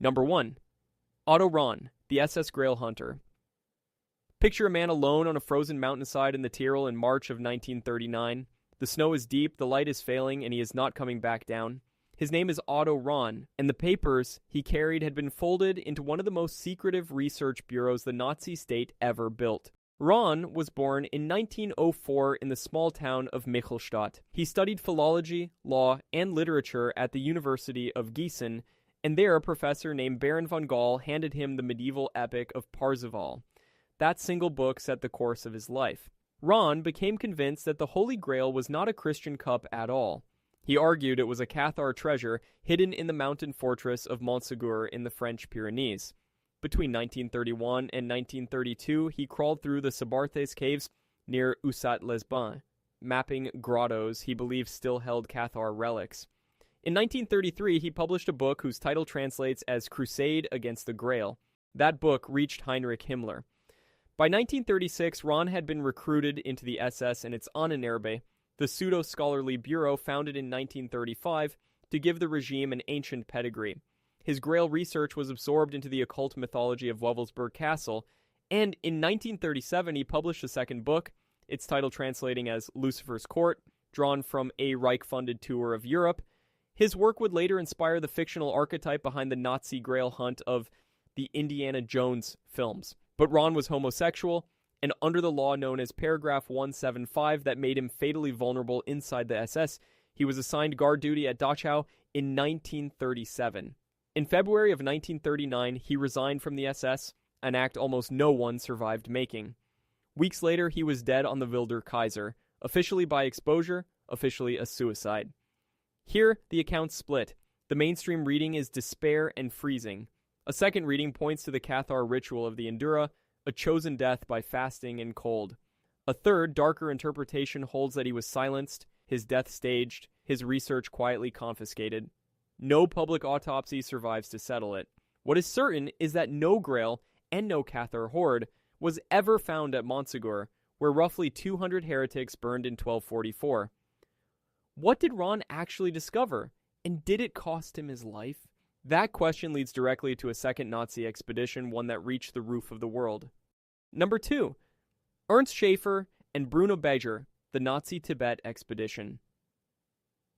Number 1. Otto Rahn, the SS Grail Hunter. Picture a man alone on a frozen mountainside in the Tyrol in March of 1939. The snow is deep, the light is failing, and he is not coming back down. His name is Otto Rahn, and the papers he carried had been folded into one of the most secretive research bureaus the Nazi state ever built. Rahn was born in 1904 in the small town of Michelstadt. He studied philology, law, and literature at the University of Gießen, and there a professor named Baron von Gall handed him the medieval epic of Parzival. That single book set the course of his life. Rahn became convinced that the Holy Grail was not a Christian cup at all. He argued it was a Cathar treasure hidden in the mountain fortress of Montségur in the French Pyrenees. Between 1931 and 1932, he crawled through the Sabarthes caves near Ussat-les-Bains, mapping grottos he believed still held Cathar relics. In 1933, he published a book whose title translates as Crusade Against the Grail. That book reached Heinrich Himmler. By 1936, Rahn had been recruited into the SS and its Ahnenerbe, the pseudo-scholarly bureau founded in 1935 to give the regime an ancient pedigree. His Grail research was absorbed into the occult mythology of Wewelsburg Castle, and in 1937 he published a second book, its title translating as Lucifer's Court, drawn from a Reich-funded tour of Europe. His work would later inspire the fictional archetype behind the Nazi Grail hunt of the Indiana Jones films. But Rahn was homosexual, and under the law known as Paragraph 175 that made him fatally vulnerable inside the SS, he was assigned guard duty at Dachau in 1937. In February of 1939, he resigned from the SS, an act almost no one survived making. Weeks later, he was dead on the Wilder Kaiser, officially by exposure, officially a suicide. Here, the accounts split. The mainstream reading is despair and freezing. A second reading points to the Cathar ritual of the Endura, a chosen death by fasting and cold. A third, darker interpretation holds that he was silenced, his death staged, his research quietly confiscated. No public autopsy survives to settle it. What is certain is that no Grail and no Cathar hoard was ever found at Montségur, where roughly 200 heretics burned in 1244. What did Rahn actually discover, and did it cost him his life? That question leads directly to a second Nazi expedition, one that reached the roof of the world. Number 2. Ernst Schafer and Bruno Beger, the Nazi Tibet expedition.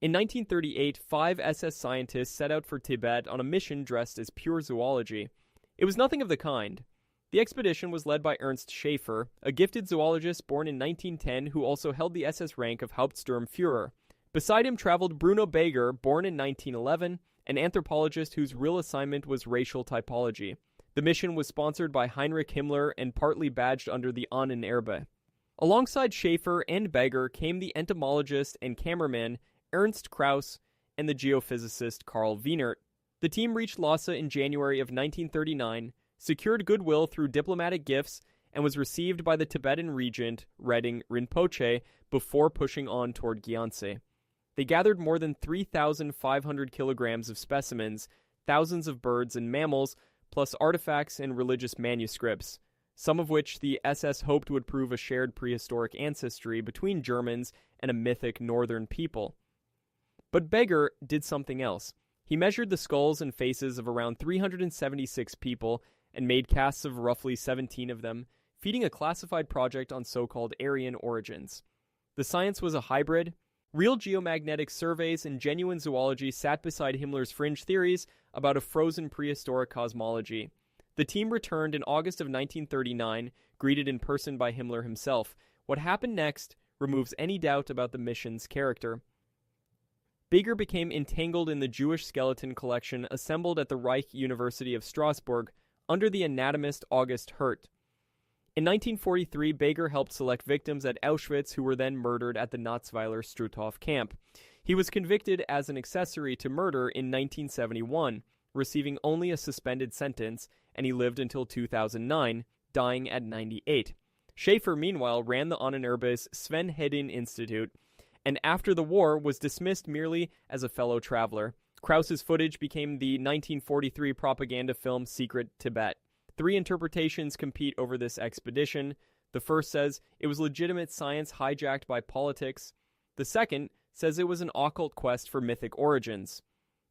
In 1938, 5 SS scientists set out for Tibet on a mission dressed as pure zoology. It was nothing of the kind. The expedition was led by Ernst Schafer, a gifted zoologist born in 1910 who also held the SS rank of Hauptsturmführer. Beside him traveled Bruno Beger, born in 1911, an anthropologist whose real assignment was racial typology. The mission was sponsored by Heinrich Himmler and partly badged under the Ahnenerbe. Alongside Schafer and Beger came the entomologist and cameraman Ernst Krauss and the geophysicist Karl Wienert. The team reached Lhasa in January of 1939, secured goodwill through diplomatic gifts, and was received by the Tibetan regent Reding Rinpoche before pushing on toward Gyantse. They gathered more than 3,500 kilograms of specimens, thousands of birds and mammals, plus artifacts and religious manuscripts, some of which the SS hoped would prove a shared prehistoric ancestry between Germans and a mythic northern people. But Beger did something else. He measured the skulls and faces of around 376 people and made casts of roughly 17 of them, feeding a classified project on so-called Aryan origins. The science was a hybrid. Real geomagnetic surveys and genuine zoology sat beside Himmler's fringe theories about a frozen prehistoric cosmology. The team returned in August of 1939, greeted in person by Himmler himself. What happened next removes any doubt about the mission's character. Beger became entangled in the Jewish skeleton collection assembled at the Reich University of Strasbourg under the anatomist August Hirt. In 1943, Beger helped select victims at Auschwitz who were then murdered at the Natzweiler Struthof camp. He was convicted as an accessory to murder in 1971, receiving only a suspended sentence, and he lived until 2009, dying at 98. Schafer, meanwhile, ran the Ahnenerbe's Sven Hedin Institute, and after the war was dismissed merely as a fellow traveler. Krauss's footage became the 1943 propaganda film Secret Tibet. 3 interpretations compete over this expedition. The first says it was legitimate science hijacked by politics. The second says it was an occult quest for mythic origins.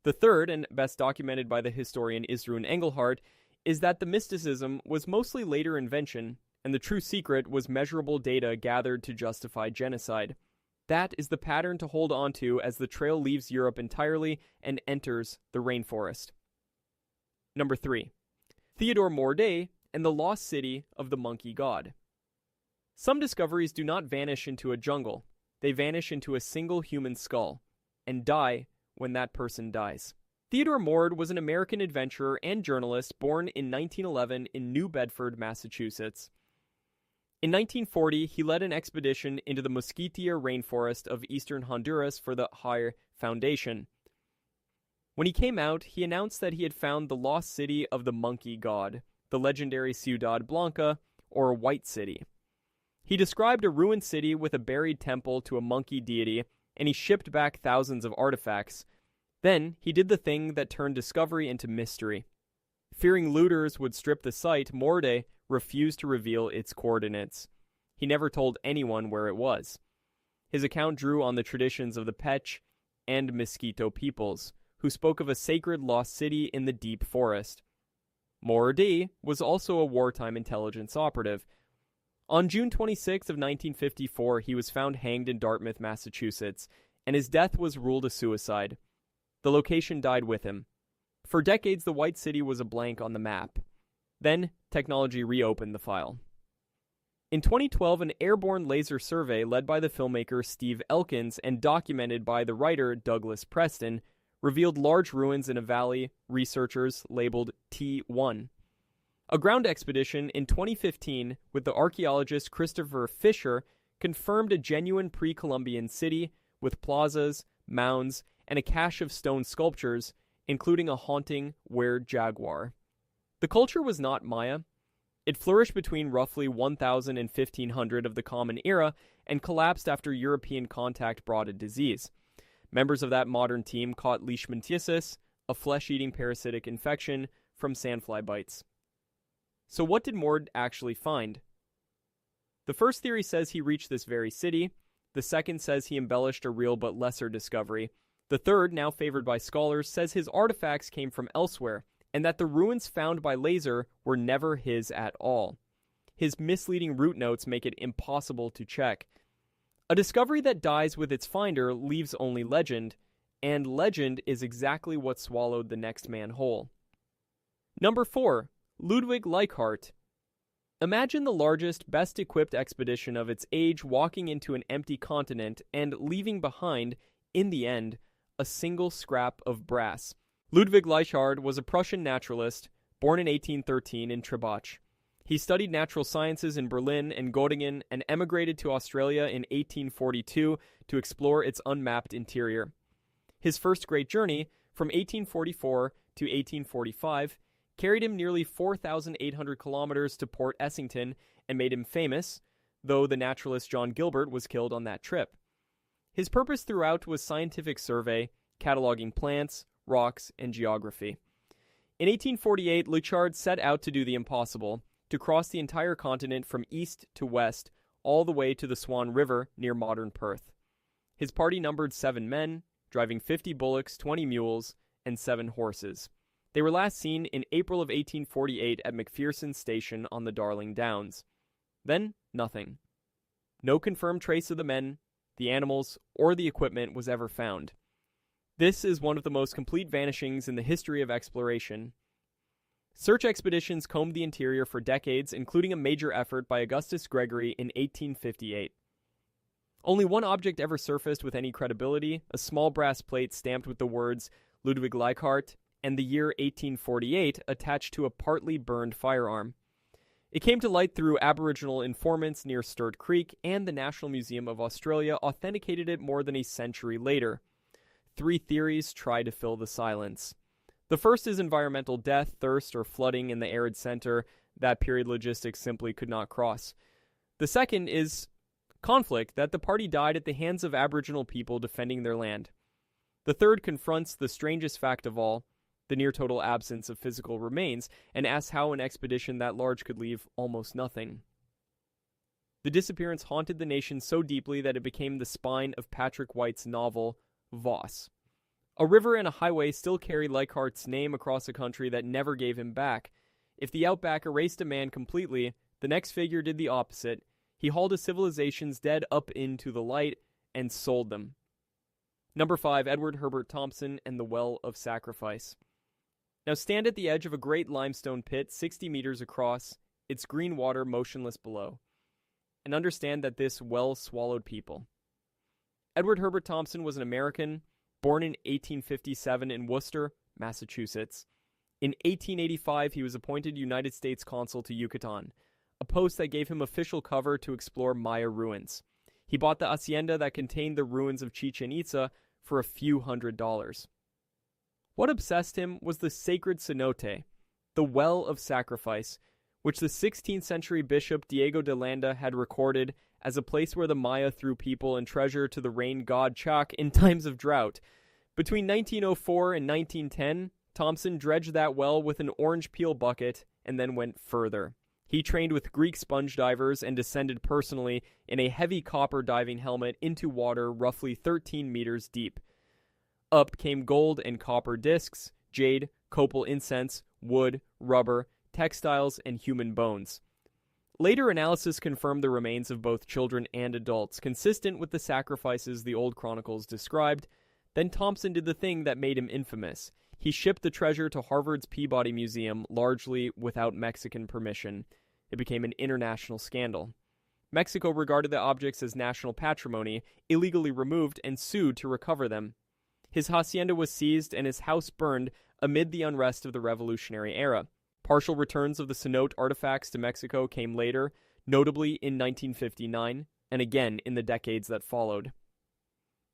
The third, and best documented by the historian Isrun Engelhardt, is that the mysticism was mostly later invention, and the true secret was measurable data gathered to justify genocide. That is the pattern to hold on to as the trail leaves Europe entirely and enters the rainforest. Number 3. Theodore Morde and the Lost City of the Monkey God. Some discoveries do not vanish into a jungle. They vanish into a single human skull, and die when that person dies. Theodore Morde was an American adventurer and journalist born in 1911 in New Bedford, Massachusetts. In 1940, he led an expedition into the Mosquitier rainforest of eastern Honduras for the Higher Foundation. When he came out, he announced that he had found the lost city of the Monkey God, the legendary Ciudad Blanca, or White City. He described a ruined city with a buried temple to a monkey deity, and he shipped back thousands of artifacts. Then, he did the thing that turned discovery into mystery. Fearing looters would strip the site, Morde refused to reveal its coordinates. He never told anyone where it was. His account drew on the traditions of the Pech and Mosquito peoples, who spoke of a sacred lost city in the deep forest. Morde was also a wartime intelligence operative. On June 26 of 1954, he was found hanged in Dartmouth, Massachusetts, and his death was ruled a suicide. The location died with him. For decades, the White City was a blank on the map. Then, technology reopened the file. In 2012, an airborne laser survey led by the filmmaker Steve Elkins and documented by the writer Douglas Preston revealed large ruins in a valley researchers labeled T1. A ground expedition in 2015 with the archaeologist Christopher Fisher confirmed a genuine pre-Columbian city with plazas, mounds, and a cache of stone sculptures, including a haunting were-jaguar. The culture was not Maya. It flourished between roughly 1000 and 1500 of the Common Era and collapsed after European contact brought a disease. Members of that modern team caught leishmaniasis, a flesh-eating parasitic infection from sandfly bites. So what did Morde actually find? The first theory says he reached this very city. The second says he embellished a real but lesser discovery. The third, now favored by scholars, says his artifacts came from elsewhere, and that the ruins found by laser were never his at all. His misleading route notes make it impossible to check. A discovery that dies with its finder leaves only legend, and legend is exactly what swallowed the next man whole. Number 4. Ludwig Leichhardt. Imagine the largest, best-equipped expedition of its age walking into an empty continent and leaving behind, in the end, a single scrap of brass. Ludwig Leichhardt was a Prussian naturalist, born in 1813 in Trebach. He studied natural sciences in Berlin and Göttingen and emigrated to Australia in 1842 to explore its unmapped interior. His first great journey, from 1844 to 1845, carried him nearly 4,800 kilometers to Port Essington and made him famous, though the naturalist John Gilbert was killed on that trip. His purpose throughout was scientific survey, cataloging plants, rocks, and geography. In 1848, Leichhardt set out to do the impossible, to cross the entire continent from east to west, all the way to the Swan River near modern Perth. His party numbered 7 men, driving 50 bullocks, 20 mules, and 7 horses. They were last seen in April of 1848 at McPherson Station on the Darling Downs. Then, nothing. No confirmed trace of the men, the animals, or the equipment was ever found. This is one of the most complete vanishings in the history of exploration. Search expeditions combed the interior for decades, including a major effort by Augustus Gregory in 1858. Only one object ever surfaced with any credibility, a small brass plate stamped with the words Ludwig Leichhardt and the year 1848 attached to a partly burned firearm. It came to light through Aboriginal informants near Sturt Creek, and the National Museum of Australia authenticated it more than a century later. 3 theories try to fill the silence. The first is environmental death, thirst, or flooding in the arid center that period logistics simply could not cross. The second is conflict, that the party died at the hands of Aboriginal people defending their land. The third confronts the strangest fact of all, the near-total absence of physical remains, and asks how an expedition that large could leave almost nothing. The disappearance haunted the nation so deeply that it became the spine of Patrick White's novel, Voss. A river and a highway still carry Leichhardt's name across a country that never gave him back. If the outback erased a man completely, the next figure did the opposite. He hauled a civilization's dead up into the light and sold them. Number 5, Edward Herbert Thompson and the Well of Sacrifice. Now stand at the edge of a great limestone pit 60 meters across, its green water motionless below, and understand that this well swallowed people. Edward Herbert Thompson was an American, born in 1857 in Worcester, Massachusetts. In 1885, he was appointed United States Consul to Yucatan, a post that gave him official cover to explore Maya ruins. He bought the hacienda that contained the ruins of Chichen Itza for a few $100s. What obsessed him was the sacred cenote, the Well of Sacrifice, which the 16th century bishop Diego de Landa had recorded as a place where the Maya threw people and treasure to the rain god Chak in times of drought. Between 1904 and 1910, Thompson dredged that well with an orange peel bucket and then went further. He trained with Greek sponge divers and descended personally in a heavy copper diving helmet into water roughly 13 meters deep. Up came gold and copper discs, jade, copal incense, wood, rubber, textiles, and human bones. Later analysis confirmed the remains of both children and adults, consistent with the sacrifices the old chronicles described. Then Thompson did the thing that made him infamous. He shipped the treasure to Harvard's Peabody Museum, largely without Mexican permission. It became an international scandal. Mexico regarded the objects as national patrimony, illegally removed, and sued to recover them. His hacienda was seized and his house burned amid the unrest of the Revolutionary era. Partial returns of the cenote artifacts to Mexico came later, notably in 1959, and again in the decades that followed.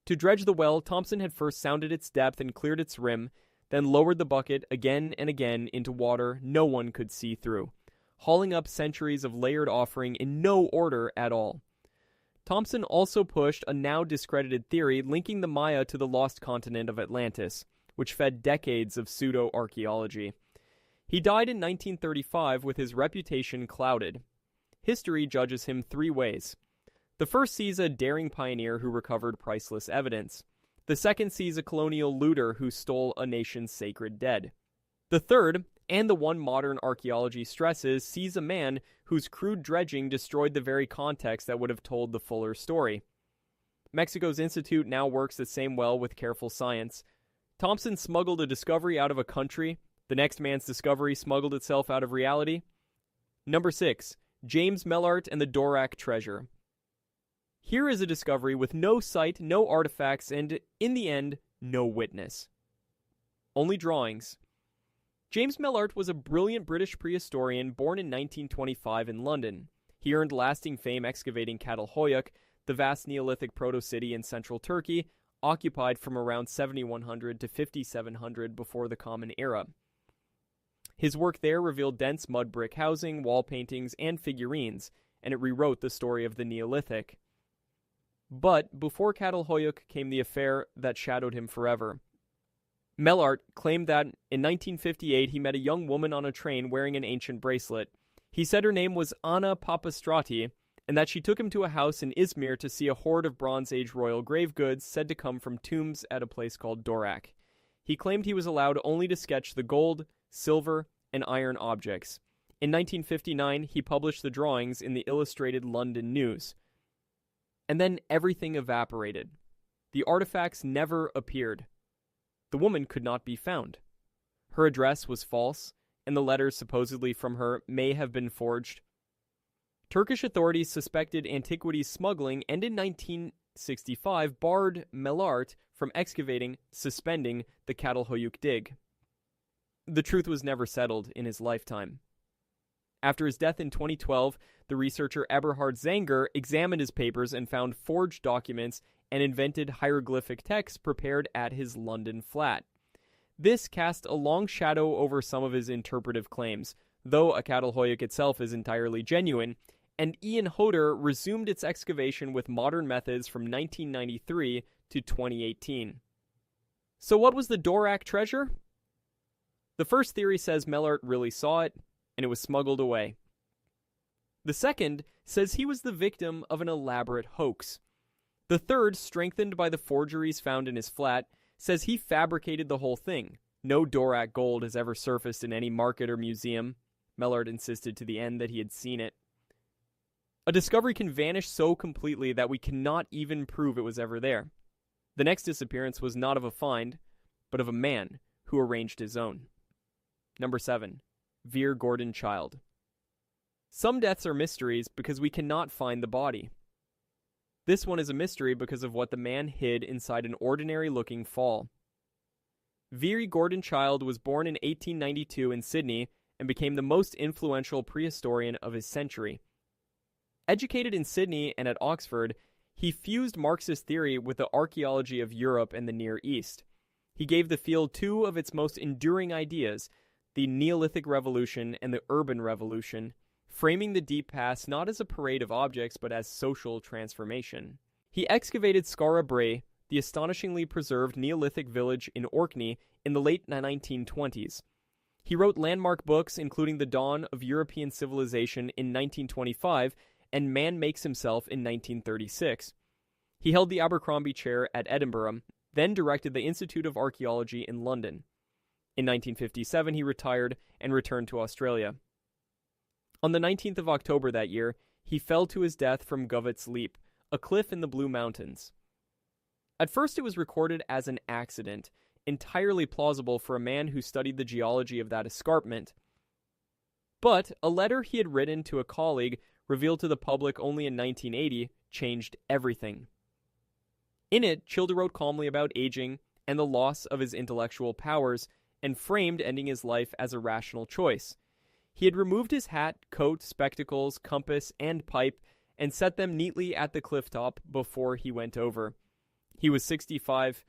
To dredge the well, Thompson had first sounded its depth and cleared its rim, then lowered the bucket again and again into water no one could see through, hauling up centuries of layered offering in no order at all. Thompson also pushed a now discredited theory linking the Maya to the lost continent of Atlantis, which fed decades of pseudo-archaeology. He died in 1935 with his reputation clouded. History judges him 3 ways. The first sees a daring pioneer who recovered priceless evidence. The second sees a colonial looter who stole a nation's sacred dead. The third, and the one modern archaeology stresses, sees a man whose crude dredging destroyed the very context that would have told the fuller story. Mexico's institute now works the same well with careful science. Thompson smuggled a discovery out of a country. The next man's discovery smuggled itself out of reality. Number 6. James Mellaart and the Dorak treasure. Here is a discovery with no site, no artifacts, and, in the end, no witness. Only drawings. James Mellaart was a brilliant British prehistorian born in 1925 in London. He earned lasting fame excavating Çatalhöyük, the vast Neolithic proto-city in central Turkey, occupied from around 7100 to 5700 before the Common Era. His work there revealed dense mud brick housing, wall paintings, and figurines, and it rewrote the story of the Neolithic. But before Çatalhöyük came the affair that shadowed him forever. Mellaart claimed that in 1958 he met a young woman on a train wearing an ancient bracelet. He said her name was Anna Papastrati, and that she took him to a house in Izmir to see a hoard of Bronze Age royal grave goods said to come from tombs at a place called Dorak. He claimed he was allowed only to sketch the gold, silver, and iron objects. In 1959, he published the drawings in the Illustrated London News. And then everything evaporated. The artifacts never appeared. The woman could not be found. Her address was false, and the letters supposedly from her may have been forged. Turkish authorities suspected antiquities smuggling and in 1965 barred Mellaart from suspending the Çatalhöyük dig. The truth was never settled in his lifetime. After his death in 2012, the researcher Eberhard Zanger examined his papers and found forged documents and invented hieroglyphic texts prepared at his London flat. This cast a long shadow over some of his interpretive claims, though a Çatalhöyük itself is entirely genuine, and Ian Hodder resumed its excavation with modern methods from 1993 to 2018. So what was the Dorak treasure? The first theory says Mellaart really saw it, and it was smuggled away. The second says he was the victim of an elaborate hoax. The third, strengthened by the forgeries found in his flat, says he fabricated the whole thing. No Dorak gold has ever surfaced in any market or museum. Mellaart insisted to the end that he had seen it. A discovery can vanish so completely that we cannot even prove it was ever there. The next disappearance was not of a find, but of a man who arranged his own. Number 7. Vere Gordon Childe. Some deaths are mysteries because we cannot find the body. This one is a mystery because of what the man hid inside an ordinary-looking fall. Vere Gordon Childe was born in 1892 in Sydney and became the most influential prehistorian of his century. Educated in Sydney and at Oxford, he fused Marxist theory with the archaeology of Europe and the Near East. He gave the field two of its most enduring ideas, the Neolithic Revolution and the Urban Revolution, framing the deep past not as a parade of objects but as social transformation. He excavated Skara Brae, the astonishingly preserved Neolithic village in Orkney, in the late 1920s. He wrote landmark books including The Dawn of European Civilization in 1925 and Man Makes Himself in 1936. He held the Abercrombie Chair at Edinburgh, then directed the Institute of Archaeology in London. In 1957 he retired and returned to Australia. On the 19th of October that year, he fell to his death from Govet's Leap, a cliff in the Blue Mountains. At first it was recorded as an accident, entirely plausible for a man who studied the geology of that escarpment. But a letter he had written to a colleague, revealed to the public only in 1980, changed everything. In it, Childe wrote calmly about aging and the loss of his intellectual powers, and framed ending his life as a rational choice. He had removed his hat, coat, spectacles, compass, and pipe, and set them neatly at the cliff top before he went over. He was 65.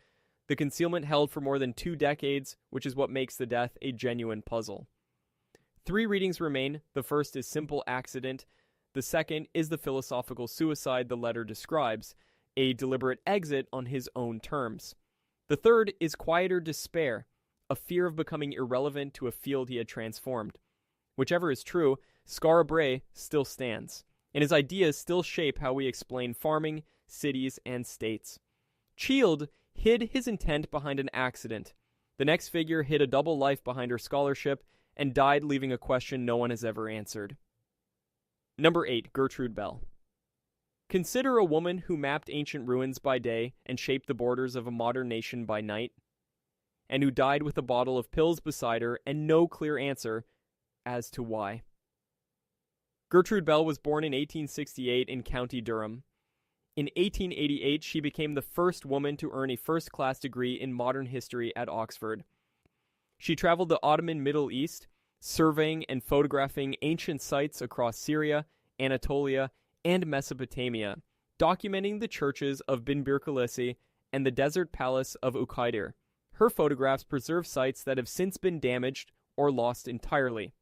The concealment held for more than 2 decades, which is what makes the death a genuine puzzle. 3 readings remain. The first is simple accident. The second is the philosophical suicide the letter describes, a deliberate exit on his own terms. The third is quieter despair, a fear of becoming irrelevant to a field he had transformed. Whichever is true, Skara Brae still stands, and his ideas still shape how we explain farming, cities, and states. Childe hid his intent behind an accident. The next figure hid a double life behind her scholarship and died leaving a question no one has ever answered. Number 8. Gertrude Bell. Consider a woman who mapped ancient ruins by day and shaped the borders of a modern nation by night, and who died with a bottle of pills beside her and no clear answer as to why. Gertrude Bell was born in 1868 in County Durham. In 1888, she became the first woman to earn a first-class degree in modern history at Oxford. She traveled the Ottoman Middle East, surveying and photographing ancient sites across Syria, Anatolia, and Mesopotamia, documenting the churches of Bin Birkalisi and the desert palace of Uqaydir. Her photographs preserve sites that have since been damaged or lost entirely.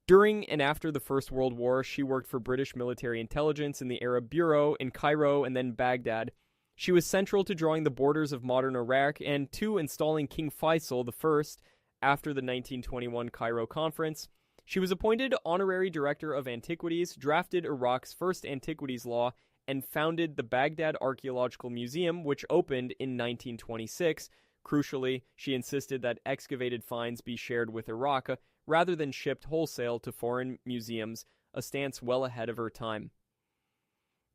During and after the First World War, she worked for British military intelligence in the Arab Bureau in Cairo and then Baghdad. She was central to drawing the borders of modern Iraq and to installing King Faisal I after the 1921 Cairo Conference. She was appointed honorary director of antiquities, drafted Iraq's first antiquities law, and founded the Baghdad Archaeological Museum, which opened in 1926. Crucially, she insisted that excavated finds be shared with Iraq, rather than shipped wholesale to foreign museums, a stance well ahead of her time.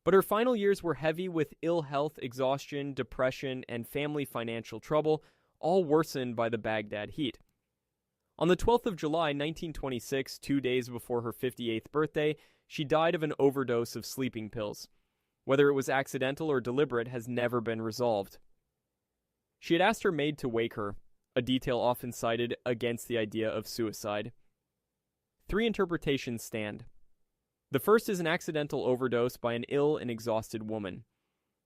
But her final years were heavy with ill health, exhaustion, depression, and family financial trouble, all worsened by the Baghdad heat. On the 12th of July, 1926, 2 days before her 58th birthday, she died of an overdose of sleeping pills. Whether it was accidental or deliberate has never been resolved. She had asked her maid to wake her, a detail often cited against the idea of suicide. 3 interpretations stand. The first is an accidental overdose by an ill and exhausted woman.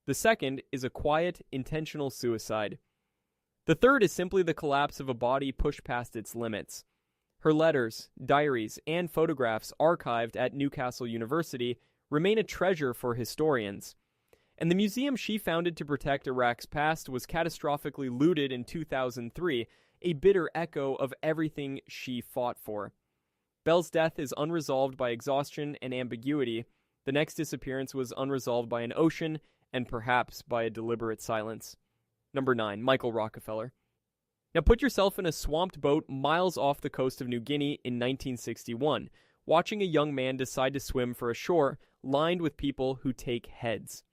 The second is a quiet, intentional suicide. The third is simply the collapse of a body pushed past its limits. Her letters, diaries, and photographs archived at Newcastle University remain a treasure for historians. And the museum she founded to protect Iraq's past was catastrophically looted in 2003, a bitter echo of everything she fought for. Bell's death is unresolved by exhaustion and ambiguity. The next disappearance was unresolved by an ocean, and perhaps by a deliberate silence. Number 9. Michael Rockefeller. Now put yourself in a swamped boat miles off the coast of New Guinea in 1961, watching a young man decide to swim for a shore lined with people who take heads.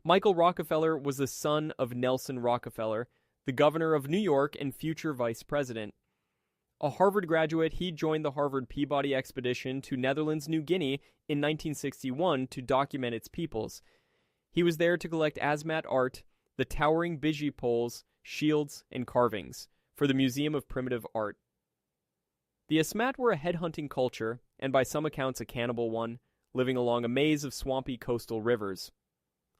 Michael Rockefeller was the son of Nelson Rockefeller, the governor of New York and future vice president. A Harvard graduate, he joined the Harvard Peabody expedition to Netherlands, New Guinea in 1961 to document its peoples. He was there to collect Asmat art, the towering biji poles, shields, and carvings for the Museum of Primitive Art. The Asmat were a headhunting culture, and by some accounts a cannibal one, living along a maze of swampy coastal rivers.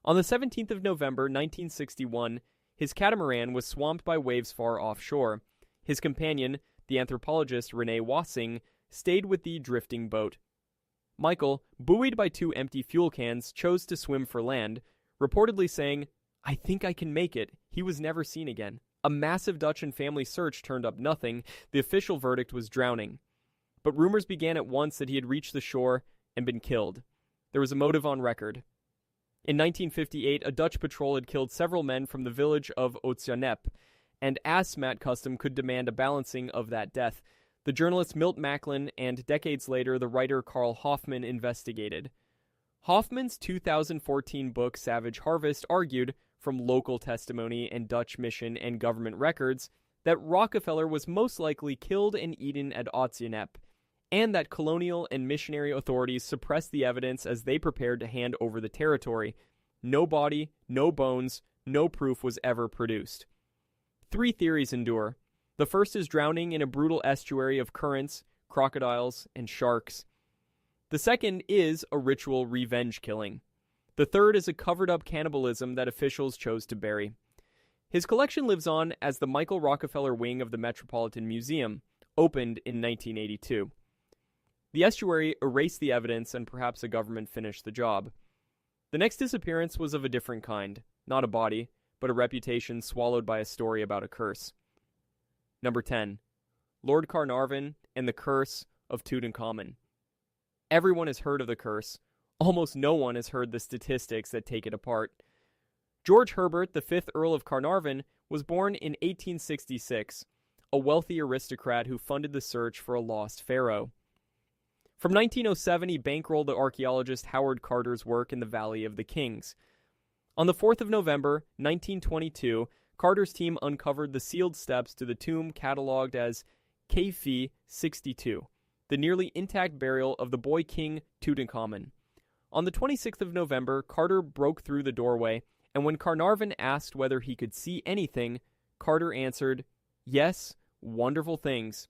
On the 17th of November 1961, his catamaran was swamped by waves far offshore. His companion, the anthropologist Rene Wassing, stayed with the drifting boat. Michael, buoyed by 2 empty fuel cans, chose to swim for land, reportedly saying, "I think I can make it." He was never seen again. A massive Dutch and family search turned up nothing. The official verdict was drowning. But rumors began at once that he had reached the shore and been killed. There was a motive on record. In 1958, a Dutch patrol had killed several men from the village of Otsianep, and Asmat custom could demand a balancing of that death. The journalist Milt Macklin and decades later the writer Carl Hoffman investigated. Hoffman's 2014 book Savage Harvest argued, from local testimony and Dutch mission and government records, that Rockefeller was most likely killed and eaten at Otsianep, and that colonial and missionary authorities suppressed the evidence as they prepared to hand over the territory. No body, no bones, no proof was ever produced. 3 theories endure. The first is drowning in a brutal estuary of currents, crocodiles, and sharks. The second is a ritual revenge killing. The third is a covered-up cannibalism that officials chose to bury. His collection lives on as the Michael Rockefeller wing of the Metropolitan Museum, opened in 1982. The estuary erased the evidence and perhaps the government finished the job. The next disappearance was of a different kind, not a body, but a reputation swallowed by a story about a curse. Number 10. Lord Carnarvon and the Curse of Tutankhamun. Everyone has heard of the curse. Almost no one has heard the statistics that take it apart. George Herbert, the 5th Earl of Carnarvon, was born in 1866, a wealthy aristocrat who funded the search for a lost pharaoh. From 1907, he bankrolled the archaeologist Howard Carter's work in the Valley of the Kings. On the 4th of November, 1922, Carter's team uncovered the sealed steps to the tomb catalogued as Kfi 62, the nearly intact burial of the boy king Tutankhamun. On the 26th of November, Carter broke through the doorway, and when Carnarvon asked whether he could see anything, Carter answered, "Yes, wonderful things."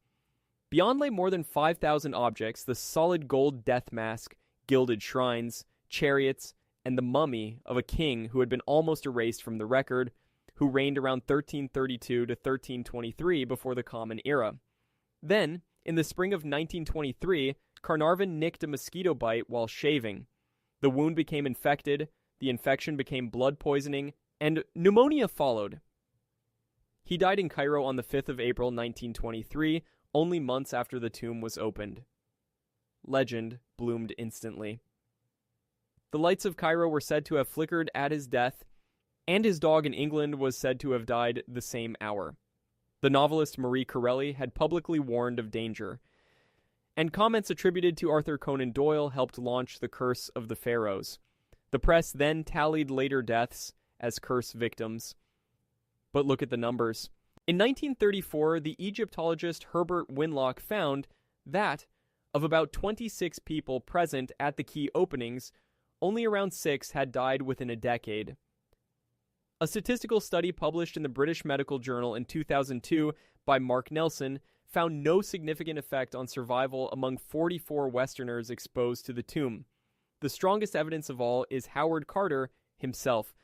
Beyond lay more than 5,000 objects, the solid gold death mask, gilded shrines, chariots, and the mummy of a king who had been almost erased from the record, who reigned around 1332 to 1323 before the Common Era. Then, in the spring of 1923, Carnarvon nicked a mosquito bite while shaving. The wound became infected, the infection became blood poisoning, and pneumonia followed. He died in Cairo on the 5th of April 1923, only months after the tomb was opened. Legend bloomed instantly. The lights of Cairo were said to have flickered at his death, and his dog in England was said to have died the same hour. The novelist Marie Corelli had publicly warned of danger, and comments attributed to Arthur Conan Doyle helped launch the Curse of the Pharaohs. The press then tallied later deaths as curse victims. But look at the numbers. In 1934, the Egyptologist Herbert Winlock found that, of about 26 people present at the key openings, only around 6 had died within a decade. A statistical study published in the British Medical Journal in 2002 by Mark Nelson found no significant effect on survival among 44 Westerners exposed to the tomb. The strongest evidence of all is Howard Carter himself,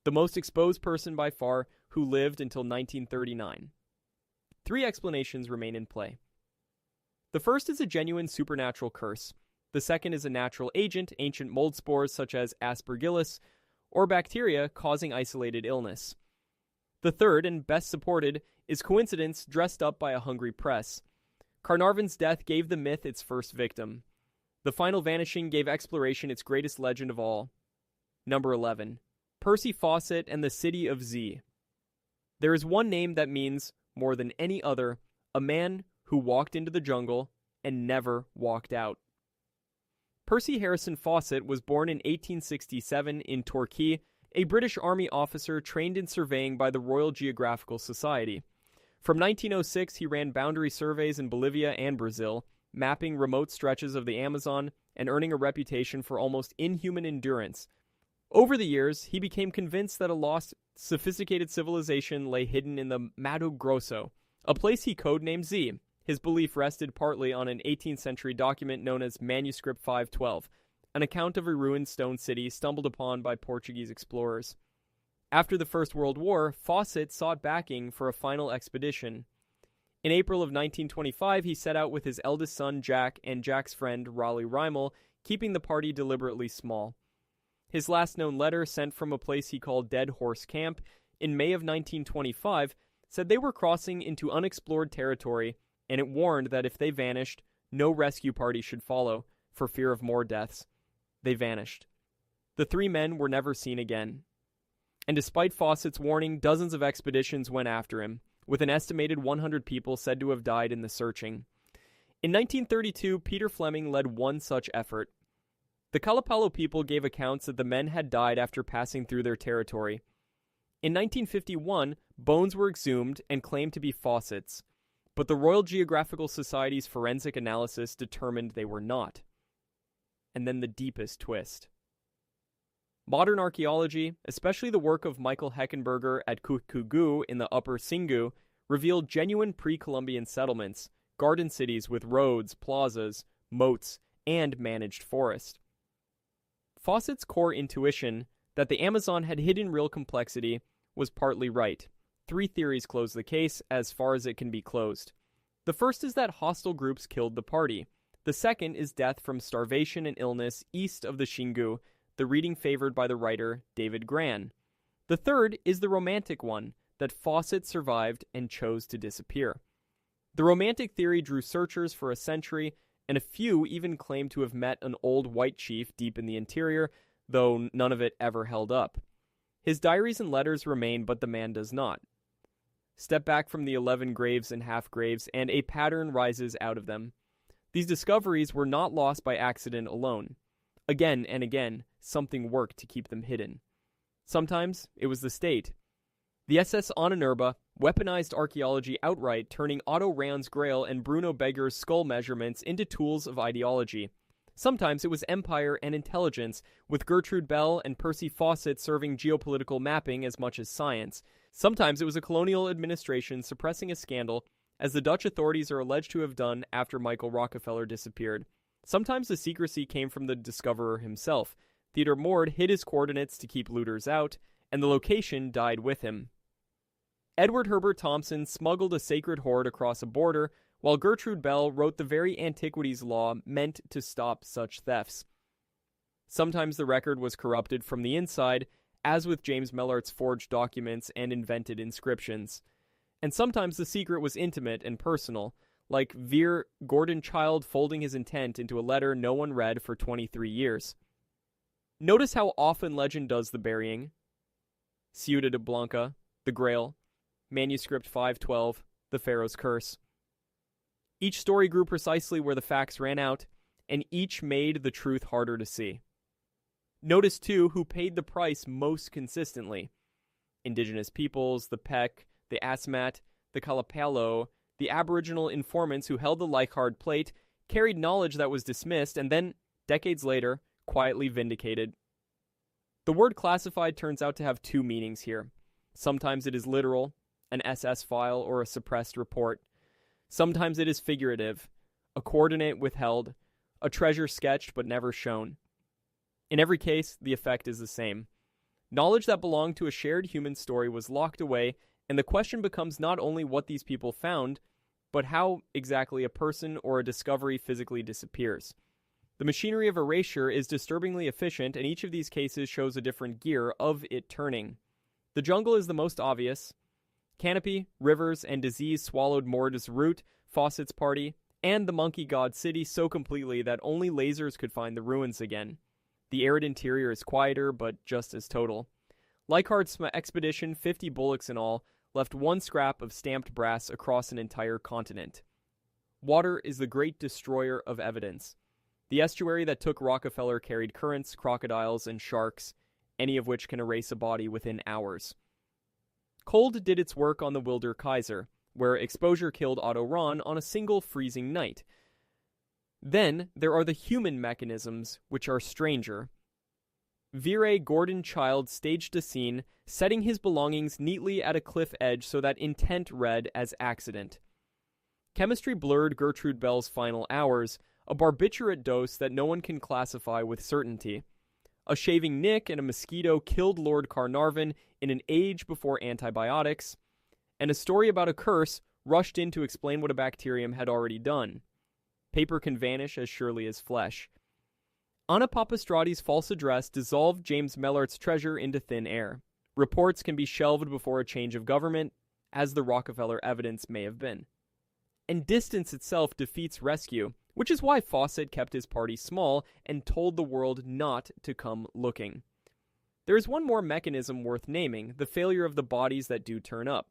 the most exposed person by far, who lived until 1939. 3 explanations remain in play. The first is a genuine supernatural curse. The second is a natural agent, ancient mold spores such as Aspergillus, or bacteria causing isolated illness. The third, and best supported, is coincidence dressed up by a hungry press. Carnarvon's death gave the myth its first victim. The final vanishing gave exploration its greatest legend of all. Number 11. Percy Fawcett and the City of Z. There is one name that means, more than any other, a man who walked into the jungle and never walked out. Percy Harrison Fawcett was born in 1867 in Torquay, a British Army officer trained in surveying by the Royal Geographical Society. From 1906, he ran boundary surveys in Bolivia and Brazil, mapping remote stretches of the Amazon and earning a reputation for almost inhuman endurance. Over the years, he became convinced that a lost, sophisticated civilization lay hidden in the Mato Grosso, a place he codenamed Z. His belief rested partly on an 18th century document known as Manuscript 512, an account of a ruined stone city stumbled upon by Portuguese explorers. After the First World War, Fawcett sought backing for a final expedition. In April of 1925, he set out with his eldest son Jack and Jack's friend Raleigh Rymel, keeping the party deliberately small. His last known letter, sent from a place he called Dead Horse Camp in May of 1925, said they were crossing into unexplored territory, and it warned that if they vanished, no rescue party should follow, for fear of more deaths. They vanished. The three men were never seen again. And despite Fawcett's warning, dozens of expeditions went after him, with an estimated 100 people said to have died in the searching. In 1932, Peter Fleming led one such effort. The Kalapalo people gave accounts that the men had died after passing through their territory. In 1951, bones were exhumed and claimed to be Fawcett's, but the Royal Geographical Society's forensic analysis determined they were not. And then the deepest twist. Modern archaeology, especially the work of Michael Heckenberger at Kutkugu in the Upper Singu, revealed genuine pre-Columbian settlements, garden cities with roads, plazas, moats, and managed forest. Fawcett's core intuition that the Amazon had hidden real complexity was partly right. Three theories close the case as far as it can be closed. The first is that hostile groups killed the party. The second is death from starvation and illness east of the Xingu, the reading favored by the writer David Gran. The third is the romantic one, that Fawcett survived and chose to disappear. The romantic theory drew searchers for a century, and a few even claimed to have met an old white chief deep in the interior, though none of it ever held up. His diaries and letters remain, but the man does not. Step back from the 11 graves and half-graves, and a pattern rises out of them. These discoveries were not lost by accident alone. Again and again, something worked to keep them hidden. Sometimes it was the state. The SS Ahnenerbe weaponized archaeology outright, turning Otto Rahn's Grail and Bruno Begger's skull measurements into tools of ideology. Sometimes it was empire and intelligence, with Gertrude Bell and Percy Fawcett serving geopolitical mapping as much as science. Sometimes it was a colonial administration suppressing a scandal, as the Dutch authorities are alleged to have done after Michael Rockefeller disappeared. Sometimes the secrecy came from the discoverer himself. Theodore Morde hid his coordinates to keep looters out, and the location died with him. Edward Herbert Thompson smuggled a sacred hoard across a border, while Gertrude Bell wrote the very antiquities law meant to stop such thefts. Sometimes the record was corrupted from the inside, as with James Mellaart's forged documents and invented inscriptions. And sometimes the secret was intimate and personal, like Vere Gordon Childe folding his intent into a letter no one read for 23 years. Notice how often legend does the burying. Ciudad de Blanca, the Grail, Manuscript 512, the Pharaoh's Curse. Each story grew precisely where the facts ran out, and each made the truth harder to see. Notice, too, who paid the price most consistently. Indigenous peoples, the Pek, the Asmat, the Kalapalo, the Aboriginal informants who held the Leichhardt plate, carried knowledge that was dismissed and then, decades later, quietly vindicated. The word classified turns out to have two meanings here. Sometimes it is literal, an SS file or a suppressed report. Sometimes it is figurative, a coordinate withheld, a treasure sketched but never shown. In every case, the effect is the same. Knowledge that belonged to a shared human story was locked away, and the question becomes not only what these people found, but how exactly a person or a discovery physically disappears. The machinery of erasure is disturbingly efficient, and each of these cases shows a different gear of it turning. The jungle is the most obvious. Canopy, rivers, and disease swallowed Morde's route, Fawcett's party, and the monkey god city so completely that only lasers could find the ruins again. The arid interior is quieter, but just as total. Leichhardt's expedition, 50 bullocks in all, left one scrap of stamped brass across an entire continent. Water is the great destroyer of evidence. The estuary that took Rockefeller carried currents, crocodiles, and sharks, any of which can erase a body within hours. Cold did its work on the Wilder Kaiser, where exposure killed Otto Rahn on a single freezing night. Then there are the human mechanisms, which are stranger. Vere Gordon Childe staged a scene, setting his belongings neatly at a cliff edge so that intent read as accident. Chemistry blurred Gertrude Bell's final hours, a barbiturate dose that no one can classify with certainty. A shaving nick and a mosquito killed Lord Carnarvon in an age before antibiotics, and a story about a curse rushed in to explain what a bacterium had already done. Paper can vanish as surely as flesh. Anna Papastradi's false address dissolved James Mellaart's treasure into thin air. Reports can be shelved before a change of government, as the Rockefeller evidence may have been. And distance itself defeats rescue, which is why Fawcett kept his party small and told the world not to come looking. There is one more mechanism worth naming, the failure of the bodies that do turn up.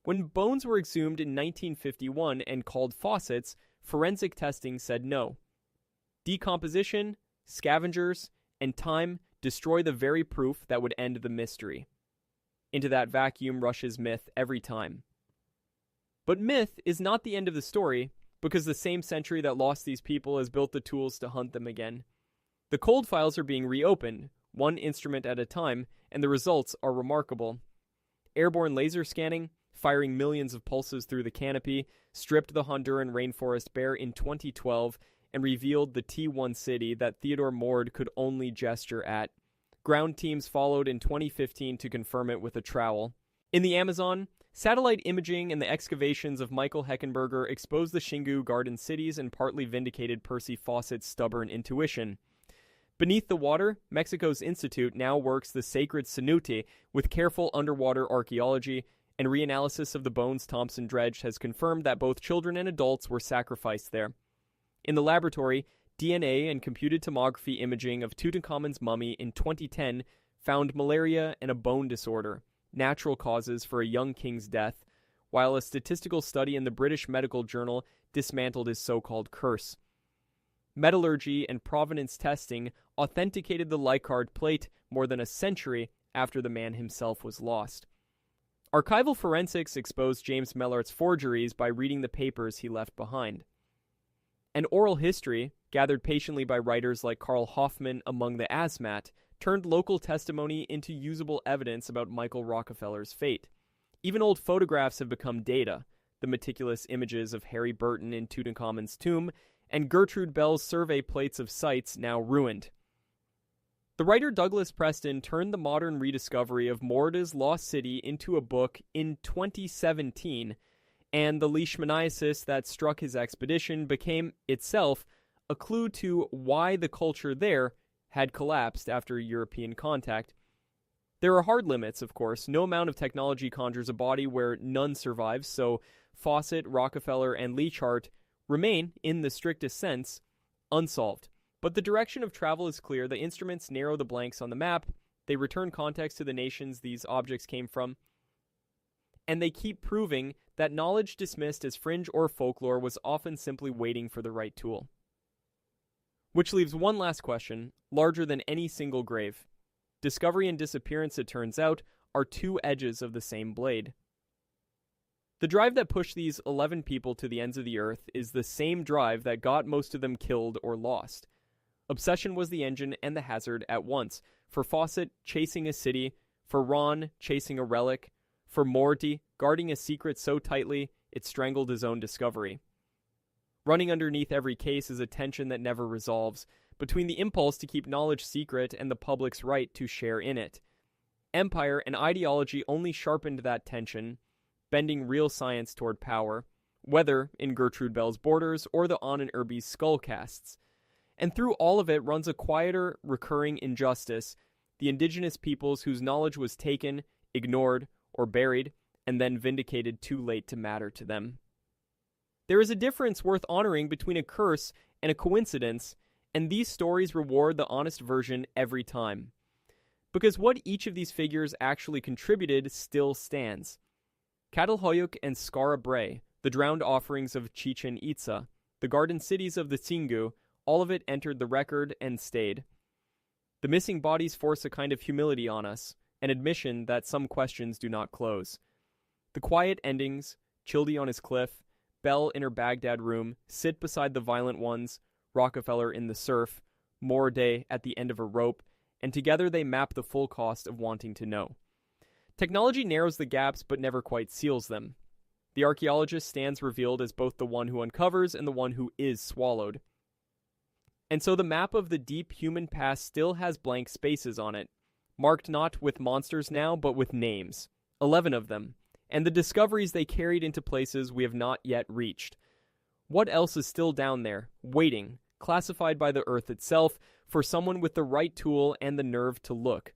When bones were exhumed in 1951 and called Fawcett's, forensic testing said no. Decomposition, scavengers, and time destroy the very proof that would end the mystery. Into that vacuum rushes myth every time. But myth is not the end of the story, because the same century that lost these people has built the tools to hunt them again. The cold files are being reopened, one instrument at a time, and the results are remarkable. Airborne laser scanning, firing millions of pulses through the canopy, stripped the Honduran rainforest bare in 2012 and revealed the T1 city that Theodore Morde could only gesture at. Ground teams followed in 2015 to confirm it with a trowel. In the Amazon, satellite imaging and the excavations of Michael Heckenberger exposed the Xingu Garden cities and partly vindicated Percy Fawcett's stubborn intuition. Beneath the water, Mexico's Institute now works the sacred cenote with careful underwater archaeology, and reanalysis of the bones Thompson dredged has confirmed that both children and adults were sacrificed there. In the laboratory, DNA and computed tomography imaging of Tutankhamun's mummy in 2010 found malaria and a bone disorder, natural causes for a young king's death, while a statistical study in the British Medical Journal dismantled his so-called curse. Metallurgy and provenance testing authenticated the Leichhardt plate more than a century after the man himself was lost. Archival forensics exposed James Mellaart's forgeries by reading the papers he left behind. And oral history, gathered patiently by writers like Carl Hoffman among the Asmat, turned local testimony into usable evidence about Michael Rockefeller's fate. Even old photographs have become data, the meticulous images of Harry Burton in Tutankhamun's tomb, and Gertrude Bell's survey plates of sites now ruined. The writer Douglas Preston turned the modern rediscovery of Morde's lost city into a book in 2017, and the leishmaniasis that struck his expedition became itself a clue to why the culture there had collapsed after European contact. There are hard limits, of course. No amount of technology conjures a body where none survives, so Fawcett, Rockefeller, and Leichhardt remain, in the strictest sense, unsolved. But the direction of travel is clear. The instruments narrow the blanks on the map, they return context to the nations these objects came from, and they keep proving that knowledge dismissed as fringe or folklore was often simply waiting for the right tool. Which leaves one last question, larger than any single grave. Discovery and disappearance, it turns out, are two edges of the same blade. The drive that pushed these 11 people to the ends of the earth is the same drive that got most of them killed or lost. Obsession was the engine and the hazard at once. For Fawcett, chasing a city. For Rahn, chasing a relic. For Morde, guarding a secret so tightly it strangled his own discovery. Running underneath every case is a tension that never resolves, between the impulse to keep knowledge secret and the public's right to share in it. Empire and ideology only sharpened that tension, bending real science toward power, whether in Gertrude Bell's Borders or the An and Irby's skullcasts. And through all of it runs a quieter, recurring injustice, the indigenous peoples whose knowledge was taken, ignored, or buried, and then vindicated too late to matter to them. There is a difference worth honoring between a curse and a coincidence, and these stories reward the honest version every time. Because what each of these figures actually contributed still stands. Catalhoyuk and Skara Brae, the drowned offerings of Chichen Itza, the garden cities of the Tsingu, all of it entered the record and stayed. The missing bodies force a kind of humility on us, an admission that some questions do not close. The quiet endings, Childe on his cliff, Bell in her Baghdad room, sit beside the violent ones, Rockefeller in the surf, Morde at the end of a rope, and together they map the full cost of wanting to know. Technology narrows the gaps but never quite seals them. The archaeologist stands revealed as both the one who uncovers and the one who is swallowed. And so the map of the deep human past still has blank spaces on it, marked not with monsters now, but with names, 11 of them, and the discoveries they carried into places we have not yet reached. What else is still down there, waiting, classified by the earth itself, for someone with the right tool and the nerve to look?